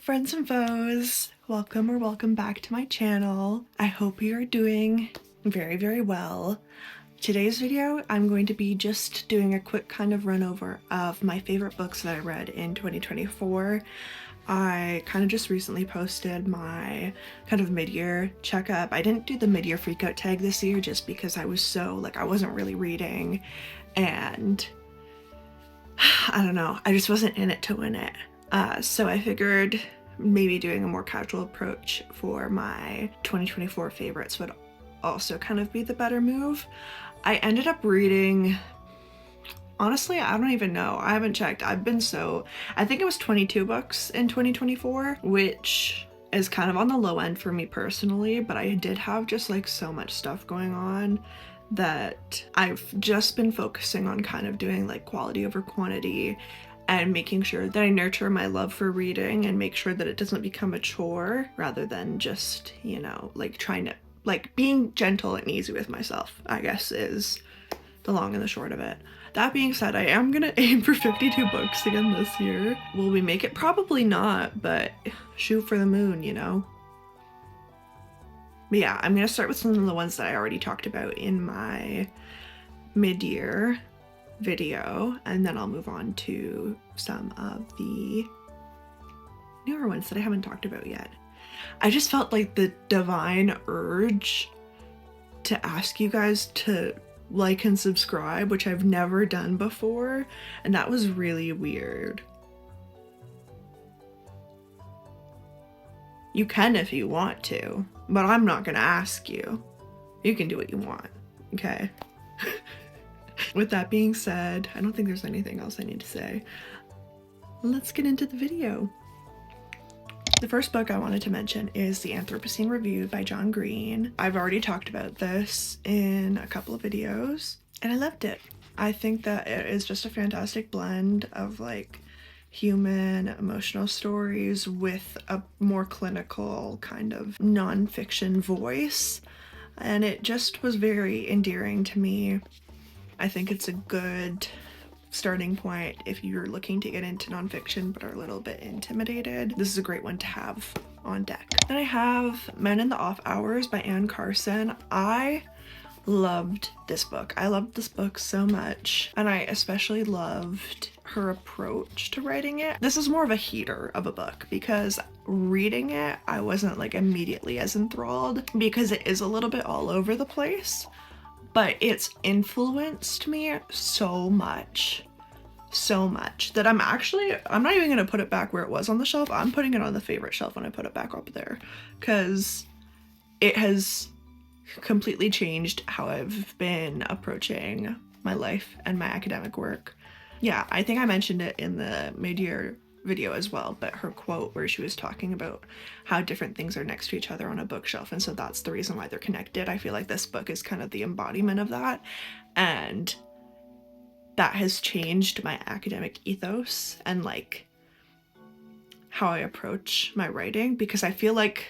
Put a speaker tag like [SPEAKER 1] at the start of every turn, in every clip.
[SPEAKER 1] friends and foes, welcome back to my channel. I hope you are doing very well. Today's video, I'm going to be just doing a quick kind of run over of my favorite books that I read in 2024. I kind of just recently posted my kind of mid-year checkup. I didn't do the mid-year freakout tag this year just because I was so, I wasn't really reading, and I don't know, I just wasn't in it to win it. So I figured maybe doing a more casual approach for my 2024 favorites would also kind of be the better move. I ended up reading, honestly, I don't even know. I haven't checked. I think it was 22 books in 2024, which is kind of on the low end for me personally, but I did have just so much stuff going on that I've just been focusing on kind of doing quality over quantity and making sure that I nurture my love for reading and make sure that it doesn't become a chore rather than just, trying to, being gentle and easy with myself, I guess, is the long and the short of it. That being said, I am gonna aim for 52 books again this year. Will we make it? Probably not, but shoot for the moon, But yeah, I'm gonna start with some of the ones that I already talked about in my mid-year video, and then I'll move on to some of the newer ones that I haven't talked about yet. I just felt the divine urge to ask you guys to like and subscribe, which I've never done before, and that was really weird. You can if you want to, but I'm not gonna ask you. You can do what you want, okay? With that being said, I don't think there's anything else I need to say. Let's get into the video. The first book I wanted to mention is The Anthropocene Review by John Green. I've already talked about this in a couple of videos, and I loved it. I think that it is just a fantastic blend of human emotional stories with a more clinical kind of non-fiction voice, and it just was very endearing to me. I think it's a good starting point if you're looking to get into nonfiction but are a little bit intimidated. This is a great one to have on deck. Then I have Men in the Off Hours by Anne Carson. I loved this book. I loved this book so much, and I especially loved her approach to writing it. This is more of a heater of a book because reading it, I wasn't immediately as enthralled because it is a little bit all over the place. But it's influenced me so much that I'm not even gonna put it back where it was on the shelf. I'm putting it on the favorite shelf when I put it back up there, because it has completely changed how I've been approaching my life and my academic work. Yeah, I think I mentioned it in the mid-year video as well, but her quote where she was talking about how different things are next to each other on a bookshelf, and so that's the reason why they're connected. I feel like this book is kind of the embodiment of that, and that has changed my academic ethos and how I approach my writing, because I feel like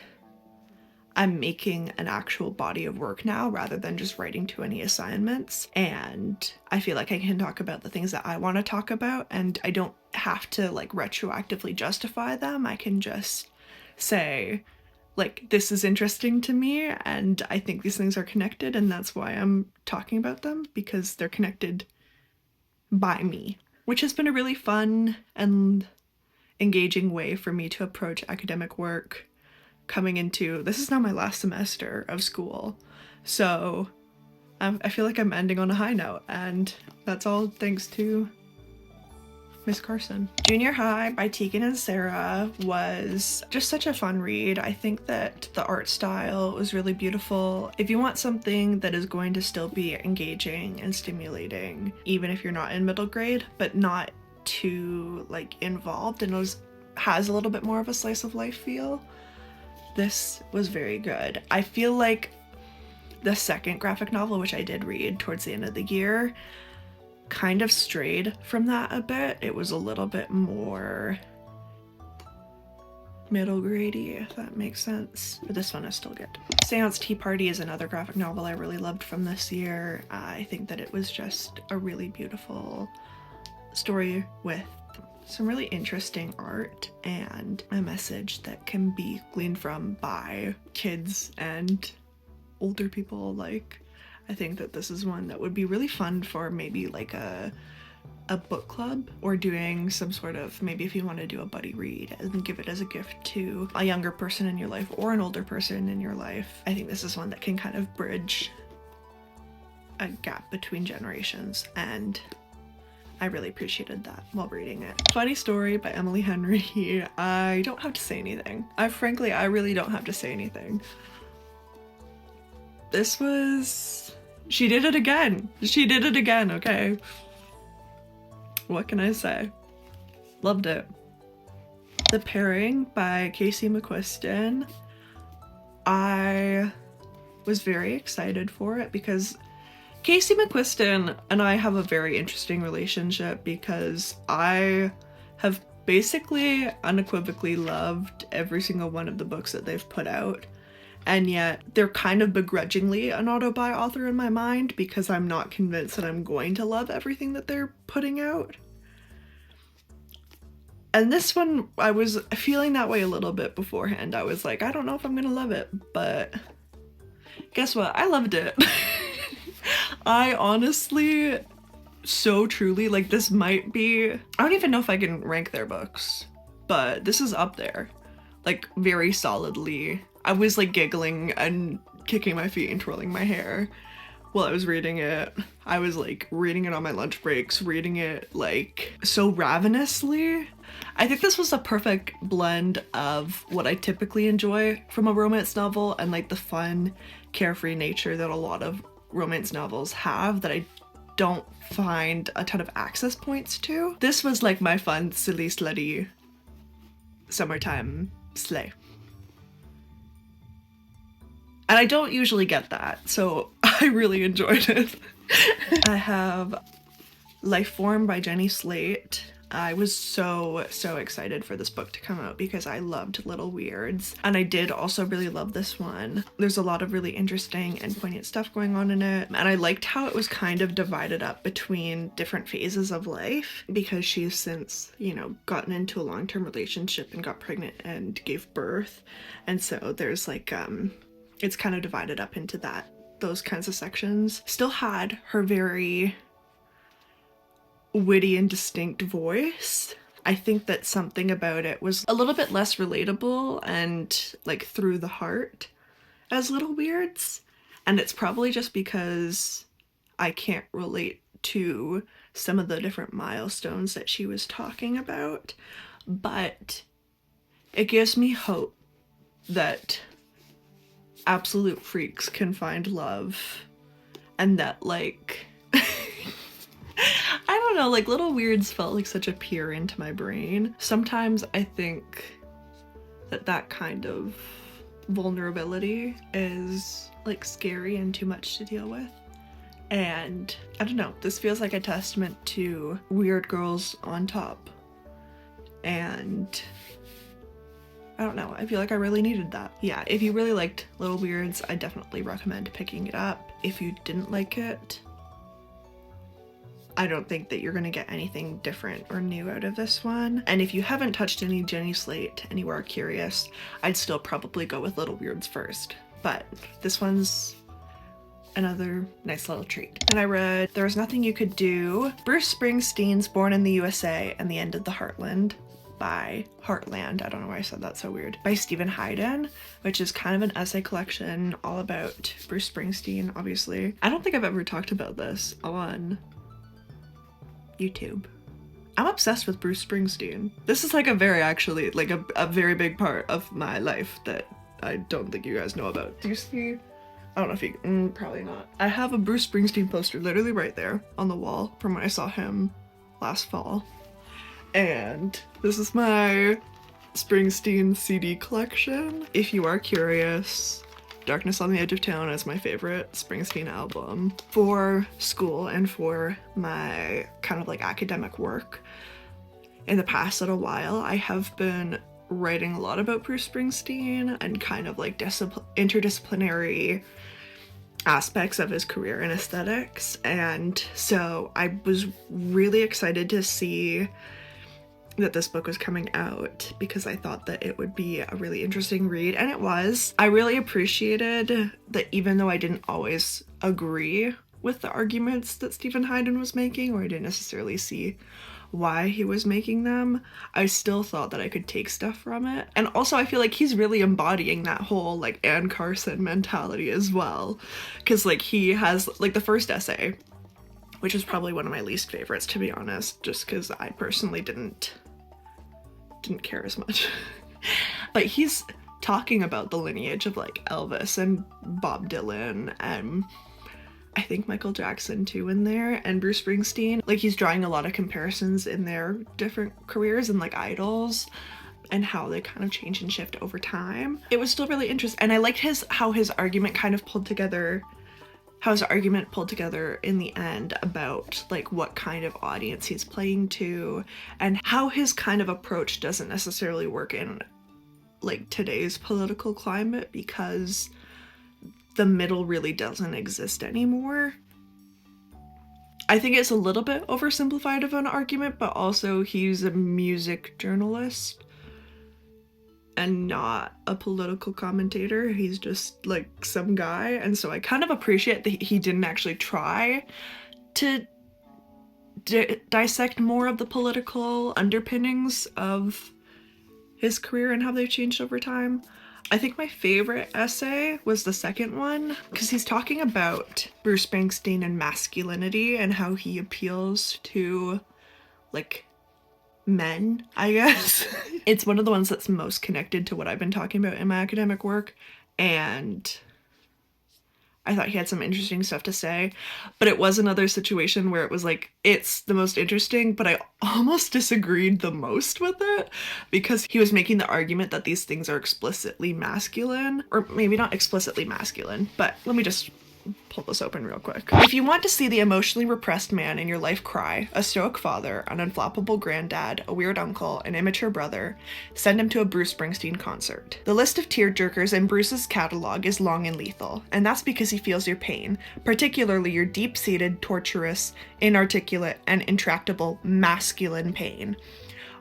[SPEAKER 1] I'm making an actual body of work now rather than just writing to any assignments, and I feel like I can talk about the things that I want to talk about, and I don't have to retroactively justify them. I can just say this is interesting to me and I think these things are connected, and that's why I'm talking about them, because they're connected by me, which has been a really fun and engaging way for me to approach academic work coming into, this is now my last semester of school, so I feel like I'm ending on a high note, and that's all thanks to Miss Carson. Junior High by Tegan and Sarah was just such a fun read. I think that the art style was really beautiful. If you want something that is going to still be engaging and stimulating, even if you're not in middle grade, but not too involved, and has a little bit more of a slice of life feel, this was very good. I feel like the second graphic novel, which I did read towards the end of the year, kind of strayed from that a bit. It was a little bit more middle grade-y, if that makes sense, but this one is still good. Seance Tea Party is another graphic novel I really loved from this year. I think that it was just a really beautiful story with some really interesting art and a message that can be gleaned from by kids and older people alike. I think that this is one that would be really fun for maybe like a book club, or doing some sort of, maybe if you want to do a buddy read and give it as a gift to a younger person in your life or an older person in your life. I think this is one that can kind of bridge a gap between generations, and I really appreciated that while reading it. Funny story by Emily Henry. I don't have to say anything. I really don't have to say anything. This was... she did it again. She did it again, okay? What can I say? Loved it. The Pairing by Casey McQuiston. I was very excited for it because Casey McQuiston and I have a very interesting relationship, because I have basically unequivocally loved every single one of the books that they've put out. And yet they're kind of begrudgingly an auto-buy author in my mind, because I'm not convinced that I'm going to love everything that they're putting out. And this one, I was feeling that way a little bit beforehand. I was like, I don't know if I'm gonna love it, but guess what? I loved it. I honestly, so truly, like, this might be, I don't even know if I can rank their books, but this is up there, like, very solidly. I was like giggling and kicking my feet and twirling my hair while I was reading it. I was like reading it on my lunch breaks, reading it like so ravenously. I think this was a perfect blend of what I typically enjoy from a romance novel and like the fun, carefree nature that a lot of romance novels have that I don't find a ton of access points to. This was like my fun, silly, slutty summertime slay. And I don't usually get that, so I really enjoyed it. I have Life Form by Jenny Slate. I was so excited for this book to come out because I loved Little Weirds, and I did also really love this one. There's a lot of really interesting and poignant stuff going on in it, and I liked how it was kind of divided up between different phases of life, because she's since, you know, gotten into a long-term relationship and got pregnant and gave birth, and so there's like it's kind of divided up into those kinds of sections. Still had her very witty and distinct voice. I think that something about it was a little bit less relatable and like through the heart as Little Weirds. And it's probably just because I can't relate to some of the different milestones that she was talking about. But it gives me hope that absolute freaks can find love, and that like I don't know, like Little Weirds felt like such a peer into my brain. Sometimes I think that kind of vulnerability is like scary and too much to deal with, and I don't know, this feels like a testament to weird girls on top, and I don't know, I feel like I really needed that. Yeah, if you really liked Little Weirds, I definitely recommend picking it up. If you didn't like it, I don't think that you're gonna get anything different or new out of this one. And if you haven't touched any Jenny Slate and you are curious, I'd still probably go with Little Weirds first. But this one's another nice little treat. And I read There Was Nothing You Could Do, Bruce Springsteen's Born in the USA and the End of the Heartland by Heartland, I don't know why I said that so weird, by Stephen Hayden, which is kind of an essay collection all about Bruce Springsteen, obviously. I don't think I've ever talked about this on YouTube. I'm obsessed with Bruce Springsteen. This is like a very very big part of my life that I don't think you guys know about. Do you see? I don't know if you, probably not. I have a Bruce Springsteen poster literally right there on the wall from when I saw him last fall. And this is my Springsteen CD collection. If you are curious, Darkness on the Edge of Town is my favorite Springsteen album. For school and for my kind of like academic work in the past little while, I have been writing a lot about Bruce Springsteen and kind of like interdisciplinary aspects of his career and aesthetics. And so I was really excited to see that this book was coming out because I thought that it would be a really interesting read, and it was. I really appreciated that even though I didn't always agree with the arguments that Stephen Hayden was making, or I didn't necessarily see why he was making them, I still thought that I could take stuff from it. And also I feel like he's really embodying that whole like Anne Carson mentality as well, because like he has like the first essay, which is probably one of my least favorites, to be honest, just because I personally didn't care as much. But he's talking about the lineage of like Elvis and Bob Dylan and I think Michael Jackson too in there, and Bruce Springsteen. Like he's drawing a lot of comparisons in their different careers and like idols and how they kind of change and shift over time. It was still really interesting, and I liked how his argument kind of pulled together in the end about like what kind of audience he's playing to and how his kind of approach doesn't necessarily work in like today's political climate because the middle really doesn't exist anymore. I think it's a little bit oversimplified of an argument, but also he's a music journalist and not a political commentator. He's just like some guy, and so I kind of appreciate that he didn't actually try to dissect more of the political underpinnings of his career and how they've changed over time. I think my favorite essay was the second one, because he's talking about Bruce Springsteen and masculinity and how he appeals to like men, I guess. It's one of the ones that's most connected to what I've been talking about in my academic work, and I thought he had some interesting stuff to say, but it was another situation where it was like, it's the most interesting, but I almost disagreed the most with it because he was making the argument that these things are explicitly masculine, or maybe not explicitly masculine, but let me just pull this open real quick. If you want to see the emotionally repressed man in your life cry, a stoic father, an unflappable granddad, a weird uncle, an immature brother, send him to a Bruce Springsteen concert. The list of tearjerkers in Bruce's catalog is long and lethal, and that's because he feels your pain, particularly your deep-seated, torturous, inarticulate, and intractable masculine pain.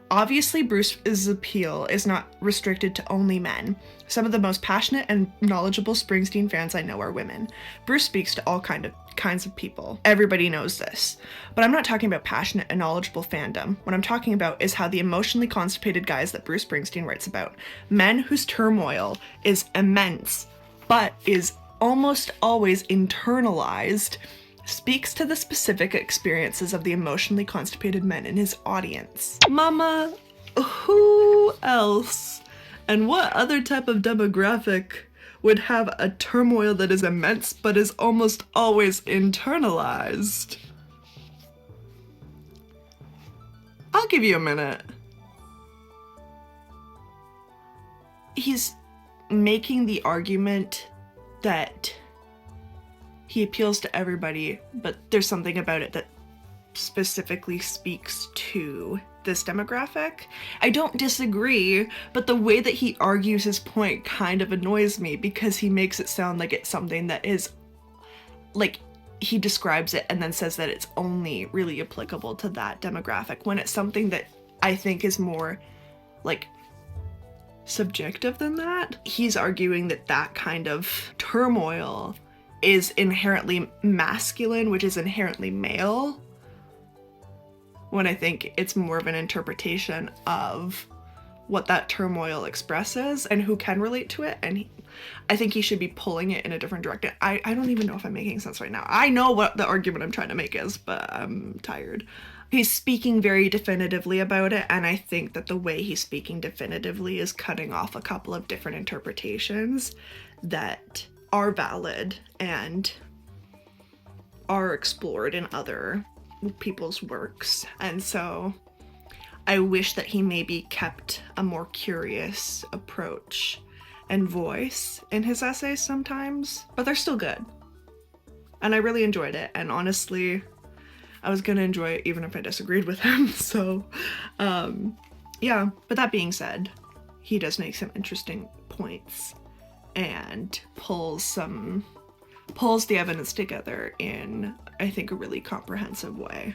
[SPEAKER 1] Obviously, Bruce's appeal is not restricted to only men. Some of the most passionate and knowledgeable Springsteen fans I know are women. Bruce speaks to all kinds of people. Everybody knows this. But I'm not talking about passionate and knowledgeable fandom. What I'm talking about is how the emotionally constipated guys that Bruce Springsteen writes about, men whose turmoil is immense, but is almost always internalized, speaks to the specific experiences of the emotionally constipated men in his audience. Mama, who else and what other type of demographic would have a turmoil that is immense but is almost always internalized? I'll give you a minute. He's making the argument that he appeals to everybody, but there's something about it that specifically speaks to this demographic. I don't disagree, but the way that he argues his point kind of annoys me because he makes it sound like it's something that is, like, he describes it and then says that it's only really applicable to that demographic, when it's something that I think is more, like, subjective than that. He's arguing that that kind of turmoil is inherently masculine, which is inherently male, when I think it's more of an interpretation of what that turmoil expresses and who can relate to it, and I think he should be pulling it in a different direction. I don't even know if I'm making sense right now. I know what the argument I'm trying to make is, but I'm tired. He's speaking very definitively about it, and I think that the way he's speaking definitively is cutting off a couple of different interpretations that are valid and are explored in other people's works. And so I wish that he maybe kept a more curious approach and voice in his essays sometimes, but they're still good. And I really enjoyed it, and honestly, I was gonna enjoy it even if I disagreed with him. So yeah, but that being said, he does make some interesting points and pulls the evidence together in, I think, a really comprehensive way.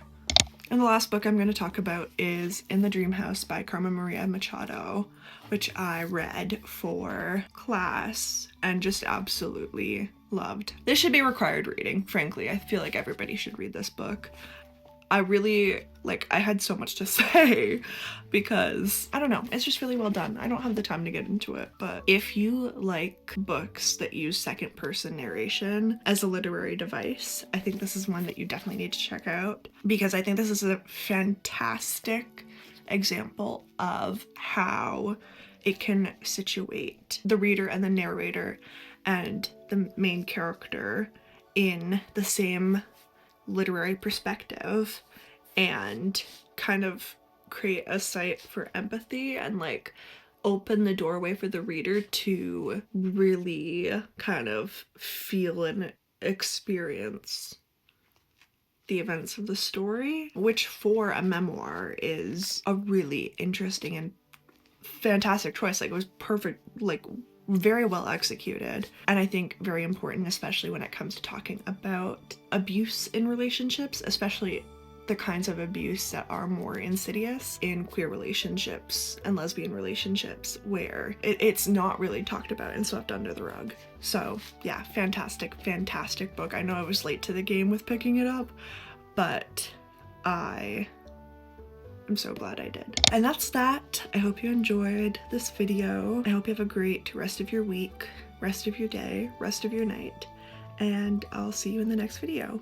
[SPEAKER 1] And the last book I'm going to talk about is In the Dream House by Carmen Maria Machado, which I read for class and just absolutely loved. This should be required reading, frankly. I feel like everybody should read this book. I really, I had so much to say because, I don't know, it's just really well done. I don't have the time to get into it, but if you like books that use second person narration as a literary device, I think this is one that you definitely need to check out, because I think this is a fantastic example of how it can situate the reader and the narrator and the main character in the same literary perspective and kind of create a site for empathy and open the doorway for the reader to really kind of feel and experience the events of the story, which for a memoir is a really interesting and fantastic choice. It was perfect, very well executed, and I think very important, especially when it comes to talking about abuse in relationships, especially the kinds of abuse that are more insidious in queer relationships and lesbian relationships, where it's not really talked about and swept under the rug. So yeah, fantastic book. I know I was late to the game with picking it up, but I'm so glad I did. And that's that. I hope you enjoyed this video. I hope you have a great rest of your week, rest of your day, rest of your night, and I'll see you in the next video.